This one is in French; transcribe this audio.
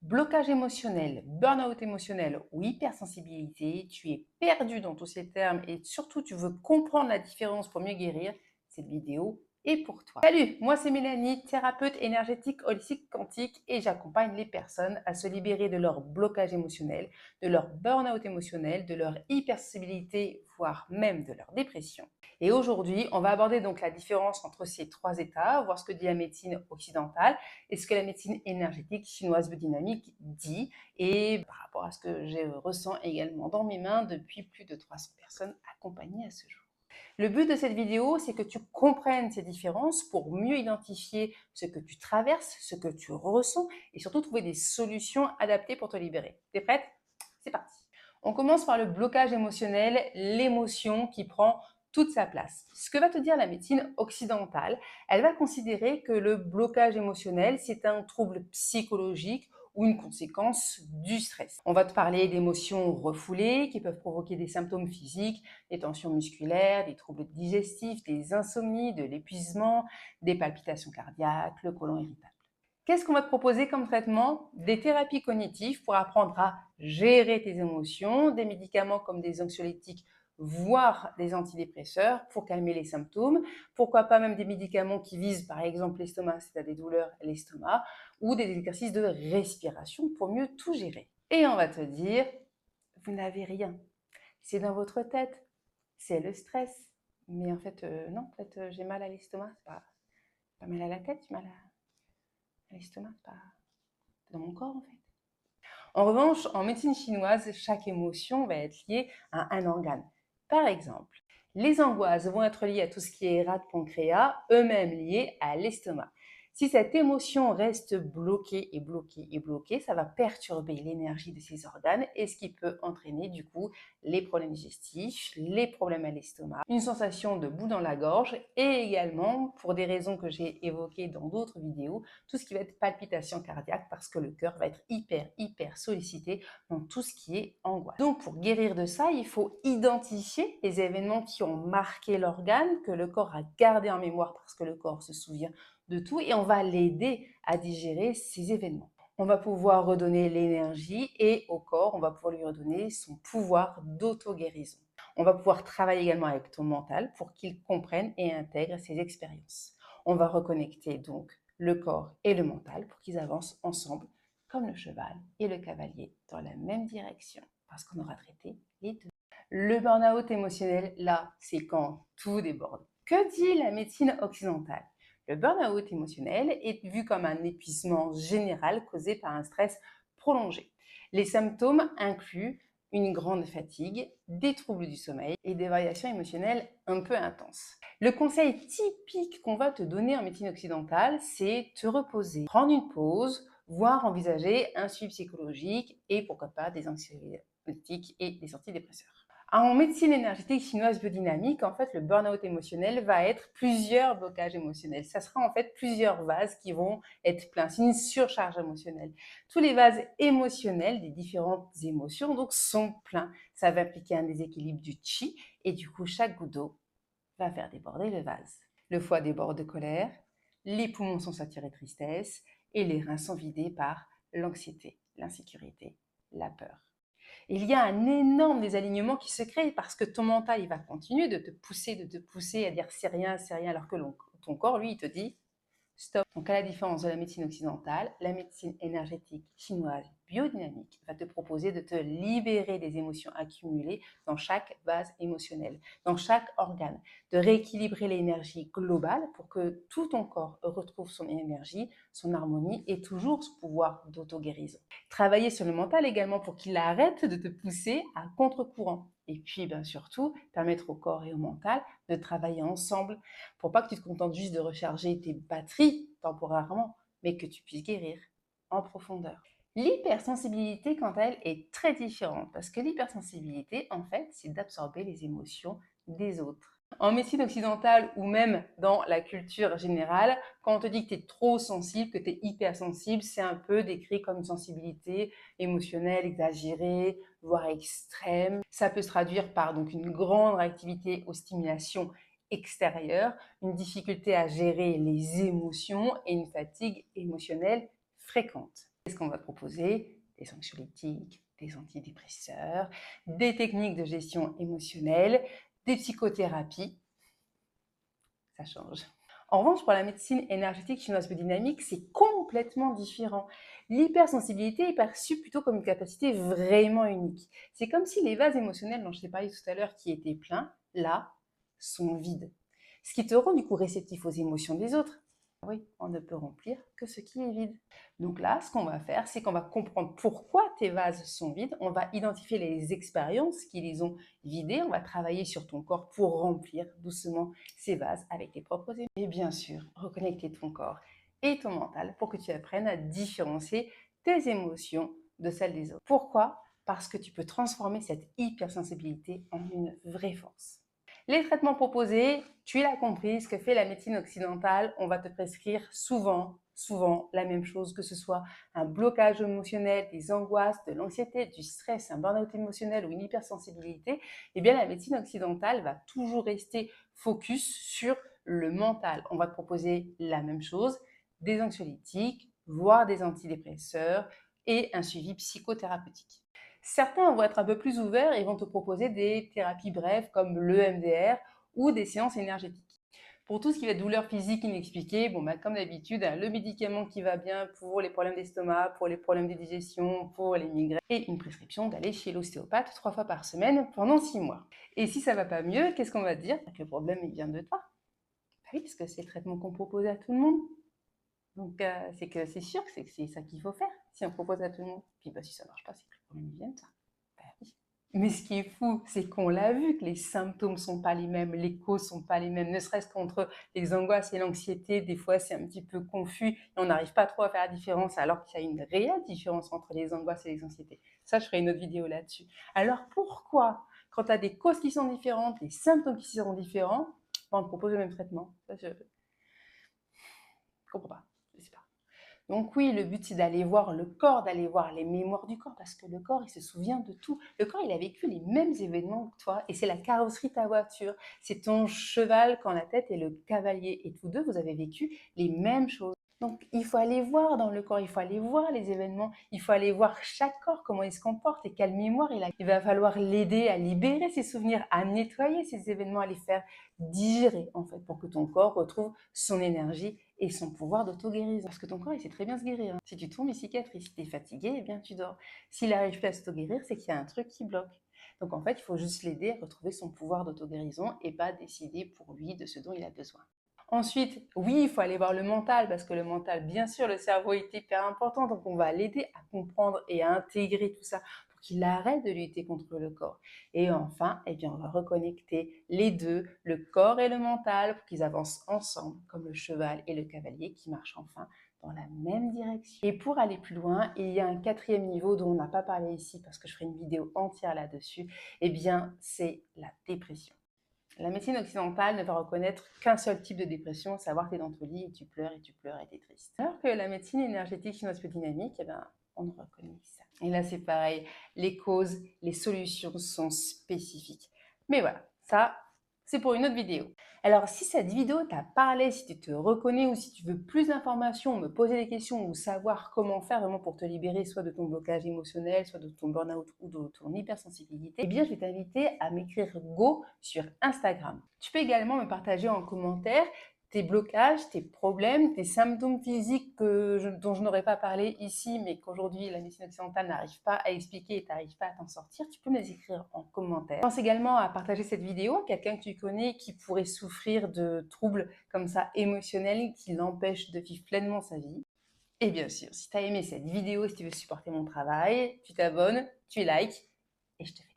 Blocage émotionnel, burn-out émotionnel ou hypersensibilité, tu es perdu dans tous ces termes et surtout tu veux comprendre la différence pour mieux guérir, cette vidéo est pour toi. Salut, moi c'est Mélanie, thérapeute énergétique holistique quantique et j'accompagne les personnes à se libérer de leur blocage émotionnel, de leur burn-out émotionnel, de leur hypersensibilité, voire même de leur dépression. Et aujourd'hui, on va aborder donc la différence entre ces trois états, voir ce que dit la médecine occidentale et ce que la médecine énergétique chinoise biodynamique dit, et par rapport à ce que je ressens également dans mes mains depuis plus de 300 personnes accompagnées à ce jour. Le but de cette vidéo, c'est que tu comprennes ces différences pour mieux identifier ce que tu traverses, ce que tu ressens et surtout trouver des solutions adaptées pour te libérer. T'es prête? C'est parti. On commence par le blocage émotionnel, l'émotion qui prend toute sa place. Ce que va te dire la médecine occidentale, elle va considérer que le blocage émotionnel, c'est un trouble psychologique ou une conséquence du stress. On va te parler d'émotions refoulées qui peuvent provoquer des symptômes physiques, des tensions musculaires, des troubles digestifs, des insomnies, de l'épuisement, des palpitations cardiaques, le côlon irritable. Qu'est-ce qu'on va te proposer comme traitement? Des thérapies cognitives pour apprendre à gérer tes émotions, des médicaments comme des anxiolytiques, voire des antidépresseurs pour calmer les symptômes. Pourquoi pas même des médicaments qui visent par exemple l'estomac, si tu as des douleurs à l'estomac, ou des exercices de respiration pour mieux tout gérer. Et on va te dire, vous n'avez rien. C'est dans votre tête, c'est le stress. Mais en fait, non, en fait, j'ai mal à l'estomac, c'est pas mal à la tête, j'ai mal à l'estomac, c'est pas dans mon corps en fait. En revanche, en médecine chinoise, chaque émotion va être liée à un organe. Par exemple, les angoisses vont être liées à tout ce qui est rate pancréas, eux-mêmes liés à l'estomac. Si cette émotion reste bloquée et bloquée et bloquée, ça va perturber l'énergie de ces organes et ce qui peut entraîner du coup les problèmes digestifs, les problèmes à l'estomac, une sensation de bout dans la gorge et également, pour des raisons que j'ai évoquées dans d'autres vidéos, tout ce qui va être palpitation cardiaque parce que le cœur va être hyper sollicité dans tout ce qui est angoisse. Donc pour guérir de ça, il faut identifier les événements qui ont marqué l'organe, que le corps a gardé en mémoire parce que le corps se souvient de tout et on va l'aider à digérer ces événements. On va pouvoir redonner l'énergie et au corps, on va pouvoir lui redonner son pouvoir d'auto-guérison. On va pouvoir travailler également avec ton mental pour qu'il comprenne et intègre ces expériences. On va reconnecter donc le corps et le mental pour qu'ils avancent ensemble comme le cheval et le cavalier dans la même direction parce qu'on aura traité les deux. Le burn-out émotionnel, là, c'est quand tout déborde. Que dit la médecine occidentale? Le burn-out émotionnel est vu comme un épuisement général causé par un stress prolongé. Les symptômes incluent une grande fatigue, des troubles du sommeil et des variations émotionnelles un peu intenses. Le conseil typique qu'on va te donner en médecine occidentale, c'est te reposer, prendre une pause, voire envisager un suivi psychologique et pourquoi pas des anxiolytiques et des antidépresseurs. En médecine énergétique chinoise biodynamique, en fait, le burn-out émotionnel va être plusieurs blocages émotionnels. Ça sera en fait plusieurs vases qui vont être pleins. C'est une surcharge émotionnelle. Tous les vases émotionnels des différentes émotions donc sont pleins. Ça va impliquer un déséquilibre du qi et du coup, chaque goutte d'eau va faire déborder le vase. Le foie déborde de colère, les poumons sont saturés de tristesse et les reins sont vidés par l'anxiété, l'insécurité, la peur. Il y a un énorme désalignement qui se crée parce que ton mental, il va continuer de te pousser à dire c'est rien, alors que ton corps, lui, il te dit stop. Donc, à la différence de la médecine occidentale, la médecine énergétique chinoise biodynamique va te proposer de te libérer des émotions accumulées dans chaque vase émotionnel, dans chaque organe, de rééquilibrer l'énergie globale pour que tout ton corps retrouve son énergie, son harmonie et toujours ce pouvoir d'auto-guérison. Travailler sur le mental également pour qu'il arrête de te pousser à contre-courant. Et puis, bien surtout, permettre au corps et au mental de travailler ensemble pour pas que tu te contentes juste de recharger tes batteries temporairement, mais que tu puisses guérir en profondeur. L'hypersensibilité, quant à elle, est très différente parce que l'hypersensibilité, en fait, c'est d'absorber les émotions des autres. En médecine occidentale ou même dans la culture générale, quand on te dit que tu es trop sensible, que tu es hypersensible, c'est un peu décrit comme une sensibilité émotionnelle exagérée, voire extrême. Ça peut se traduire par donc une grande réactivité aux stimulations extérieures, une difficulté à gérer les émotions et une fatigue émotionnelle fréquente. Qu'est-ce qu'on va te proposer? Des anxiolytiques, des antidépresseurs, des techniques de gestion émotionnelle, des psychothérapies. Ça change. En revanche, pour la médecine énergétique chinoise biodynamique, c'est complètement différent. L'hypersensibilité est perçue plutôt comme une capacité vraiment unique. C'est comme si les vases émotionnels dont je t'ai parlé tout à l'heure qui étaient pleins, là, sont vides. Ce qui te rend du coup réceptif aux émotions des autres. Oui, on ne peut remplir que ce qui est vide. Donc là, ce qu'on va faire, c'est qu'on va comprendre pourquoi tes vases sont vides. On va identifier les expériences qui les ont vidés. On va travailler sur ton corps pour remplir doucement ces vases avec tes propres émotions. Et bien sûr, reconnecter ton corps et ton mental pour que tu apprennes à différencier tes émotions de celles des autres. Pourquoi? Parce que tu peux transformer cette hypersensibilité en une vraie force. Les traitements proposés, tu l'as compris, ce que fait la médecine occidentale, on va te prescrire souvent la même chose, que ce soit un blocage émotionnel, des angoisses, de l'anxiété, du stress, un burn-out émotionnel ou une hypersensibilité. Eh bien, la médecine occidentale va toujours rester focus sur le mental. On va te proposer la même chose, des anxiolytiques, voire des antidépresseurs et un suivi psychothérapeutique. Certains vont être un peu plus ouverts et vont te proposer des thérapies brèves comme l'EMDR ou des séances énergétiques. Pour tout ce qui va être douleur physique inexpliquée, bon, comme d'habitude, le médicament qui va bien pour les problèmes d'estomac, pour les problèmes de digestion, pour les migraines, et une prescription d'aller chez l'ostéopathe 3 fois par semaine pendant 6 mois. Et si ça ne va pas mieux, qu'est-ce qu'on va te dire? Que le problème il vient de toi. Oui, parce que c'est le traitement qu'on propose à tout le monde. Donc, c'est sûr que c'est ça qu'il faut faire si on propose à tout le monde. Puis si ça ne marche pas, c'est que le problème vient de ça. Oui. Mais ce qui est fou, c'est qu'on l'a vu que les symptômes ne sont pas les mêmes, les causes ne sont pas les mêmes, ne serait-ce qu'entre les angoisses et l'anxiété, des fois c'est un petit peu confus et on n'arrive pas trop à faire la différence alors qu'il y a une réelle différence entre les angoisses et les anxiétés. Ça, je ferai une autre vidéo là-dessus. Alors pourquoi, quand tu as des causes qui sont différentes, des symptômes qui sont différents, on te propose le même traitement? Ça, je ne comprends pas, je sais pas. Donc oui, le but, c'est d'aller voir le corps, d'aller voir les mémoires du corps, parce que le corps, il se souvient de tout. Le corps, il a vécu les mêmes événements que toi, et c'est la carrosserie de ta voiture, c'est ton cheval quand la tête est le cavalier, et tous deux, vous avez vécu les mêmes choses. Donc, il faut aller voir dans le corps, il faut aller voir les événements, il faut aller voir chaque corps, comment il se comporte et quelle mémoire il a. Il va falloir l'aider à libérer ses souvenirs, à nettoyer ces événements, à les faire digérer, en fait, pour que ton corps retrouve son énergie et son pouvoir d'auto-guérison. Parce que ton corps, il sait très bien se guérir. Si tu tombes, il cicatrise. Si tu es fatigué, eh bien, tu dors. S'il n'arrive plus à s'auto-guérir, c'est qu'il y a un truc qui bloque. Donc, en fait, il faut juste l'aider à retrouver son pouvoir d'auto-guérison et pas décider pour lui de ce dont il a besoin. Ensuite, oui, il faut aller voir le mental, parce que le mental, bien sûr, le cerveau est hyper important, donc on va l'aider à comprendre et à intégrer tout ça pour qu'il arrête de lutter contre le corps. Et enfin, eh bien, on va reconnecter les deux, le corps et le mental, pour qu'ils avancent ensemble, comme le cheval et le cavalier qui marchent enfin dans la même direction. Et pour aller plus loin, il y a un quatrième niveau dont on n'a pas parlé ici, parce que je ferai une vidéo entière là-dessus, eh bien, c'est la dépression. La médecine occidentale ne va reconnaître qu'un seul type de dépression, savoir que tu es dans ton lit et tu pleures et tu es triste. Alors que la médecine énergétique chinoise biodynamique, eh ben, on reconnaît ça. Et là, c'est pareil, les causes, les solutions sont spécifiques. Mais voilà, ça, c'est pour une autre vidéo. Alors, si cette vidéo t'a parlé, si tu te reconnais ou si tu veux plus d'informations, me poser des questions ou savoir comment faire vraiment pour te libérer soit de ton blocage émotionnel, soit de ton burn-out ou de ton hypersensibilité, eh bien, je vais t'inviter à m'écrire Go sur Instagram. Tu peux également me partager en commentaire tes blocages, tes problèmes, tes symptômes physiques dont je n'aurais pas parlé ici, mais qu'aujourd'hui la médecine occidentale n'arrive pas à expliquer et tu n'arrives pas à t'en sortir, tu peux me les écrire en commentaire. Pense également à partager cette vidéo à quelqu'un que tu connais qui pourrait souffrir de troubles comme ça émotionnels qui l'empêchent de vivre pleinement sa vie. Et bien sûr, si tu as aimé cette vidéo, si tu veux supporter mon travail, tu t'abonnes, tu likes et je te fais